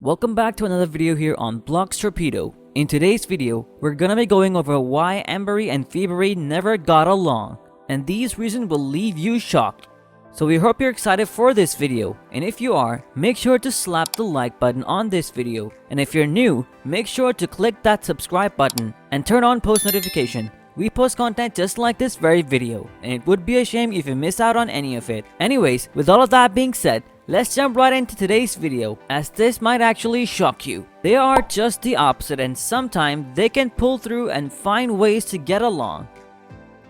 Welcome back to another video here on Blox Torpedo. In today's video, we're gonna be going over why Amberry and Phoeberry never got along, and these reasons will leave you shocked. So we hope you're excited for this video, and if you are, make sure to slap the like button on this video, and if you're new, make sure to click that subscribe button and turn on post notification. We post content just like this very video, and it would be a shame if you miss out on any of it. Anyways, with all of that being said, let's jump right into today's video, as this might actually shock you. They are just the opposite, and sometimes they can pull through and find ways to get along.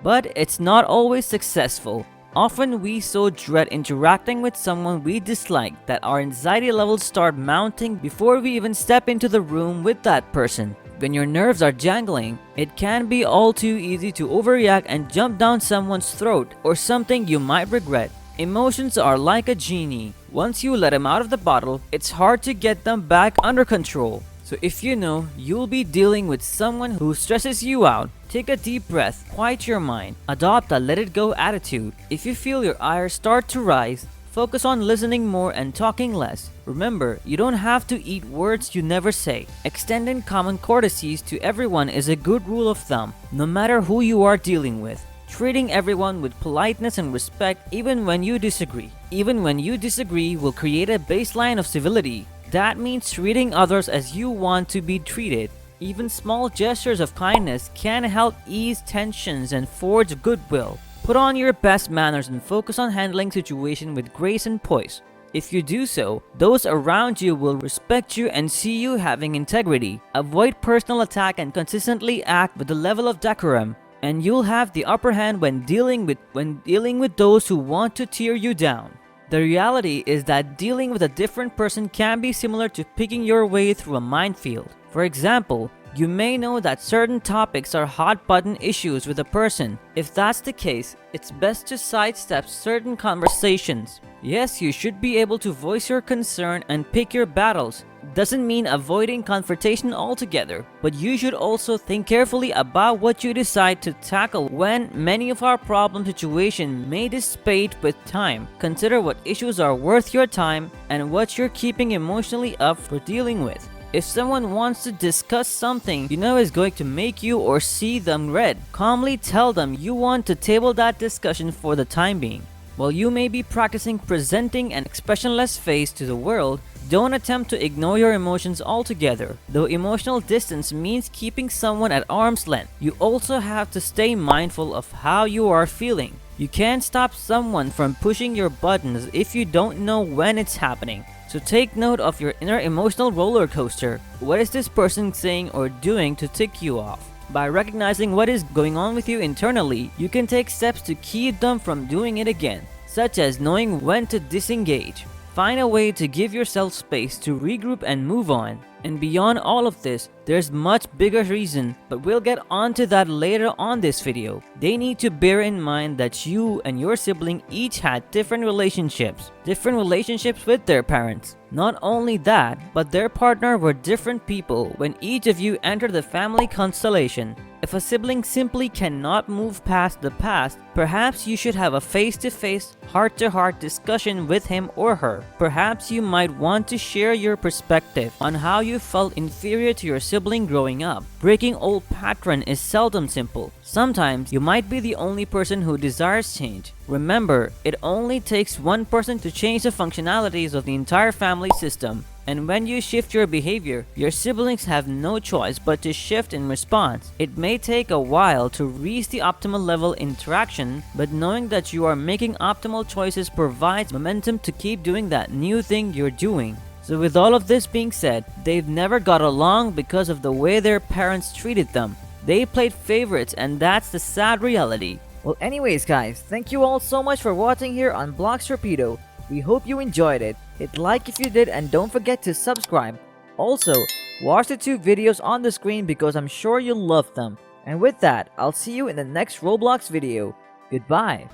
But it's not always successful. Often we so dread interacting with someone we dislike that our anxiety levels start mounting before we even step into the room with that person. When your nerves are jangling, it can be all too easy to overreact and jump down someone's throat or something you might regret. Emotions are like a genie. Once you let them out of the bottle, it's hard to get them back under control. So if you know you'll be dealing with someone who stresses you out, take a deep breath, quiet your mind, adopt a let it go attitude. If you feel your ire start to rise, focus on listening more and talking less. Remember, you don't have to eat words you never say. Extending common courtesies to everyone is a good rule of thumb, no matter who you are dealing with. Treating everyone with politeness and respect even when you disagree. Even when you disagree will create a baseline of civility. That means treating others as you want to be treated. Even small gestures of kindness can help ease tensions and forge goodwill. Put on your best manners and focus on handling situations with grace and poise. If you do so, those around you will respect you and see you having integrity. Avoid personal attack and consistently act with a level of decorum, and you'll have the upper hand when dealing with those who want to tear you down. The reality is that dealing with a different person can be similar to picking your way through a minefield. For example, you may know that certain topics are hot button issues with a person. If that's the case, it's best to sidestep certain conversations. Yes, you should be able to voice your concern and pick your battles. Doesn't mean avoiding confrontation altogether, but you should also think carefully about what you decide to tackle when many of our problem situations may dissipate with time. Consider what issues are worth your time and what you're keeping emotionally up for dealing with. If someone wants to discuss something you know is going to make you or see them red, calmly tell them you want to table that discussion for the time being. While you may be practicing presenting an expressionless face to the world, don't attempt to ignore your emotions altogether. Though emotional distance means keeping someone at arm's length, you also have to stay mindful of how you are feeling. You can't stop someone from pushing your buttons if you don't know when it's happening. So take note of your inner emotional roller coaster. What is this person saying or doing to tick you off? By recognizing what is going on with you internally, you can take steps to keep them from doing it again, such as knowing when to disengage. Find a way to give yourself space to regroup and move on. And beyond all of this, there's much bigger reason, but we'll get onto that later on this video. They need to bear in mind that you and your sibling each had different relationships with their parents. Not only that, but their partner were different people when each of you entered the family constellation. If a sibling simply cannot move past the past, perhaps you should have a face-to-face, heart-to-heart discussion with him or her. Perhaps you might want to share your perspective on how you felt inferior to your sibling growing up. Breaking old pattern is seldom simple. Sometimes you might be the only person who desires change. Remember, it only takes one person to change the functionalities of the entire family system. And when you shift your behavior, your siblings have no choice but to shift in response. It may take a while to reach the optimal level interaction, but knowing that you are making optimal choices provides momentum to keep doing that new thing you're doing. So with all of this being said, they've never got along because of the way their parents treated them. They played favorites, and that's the sad reality. Well, anyways guys, thank you all so much for watching here on Blox Torpedo. We hope you enjoyed it. Hit like if you did, and don't forget to subscribe. Also, watch the two videos on the screen because I'm sure you'll love them. And with that, I'll see you in the next Roblox video. Goodbye.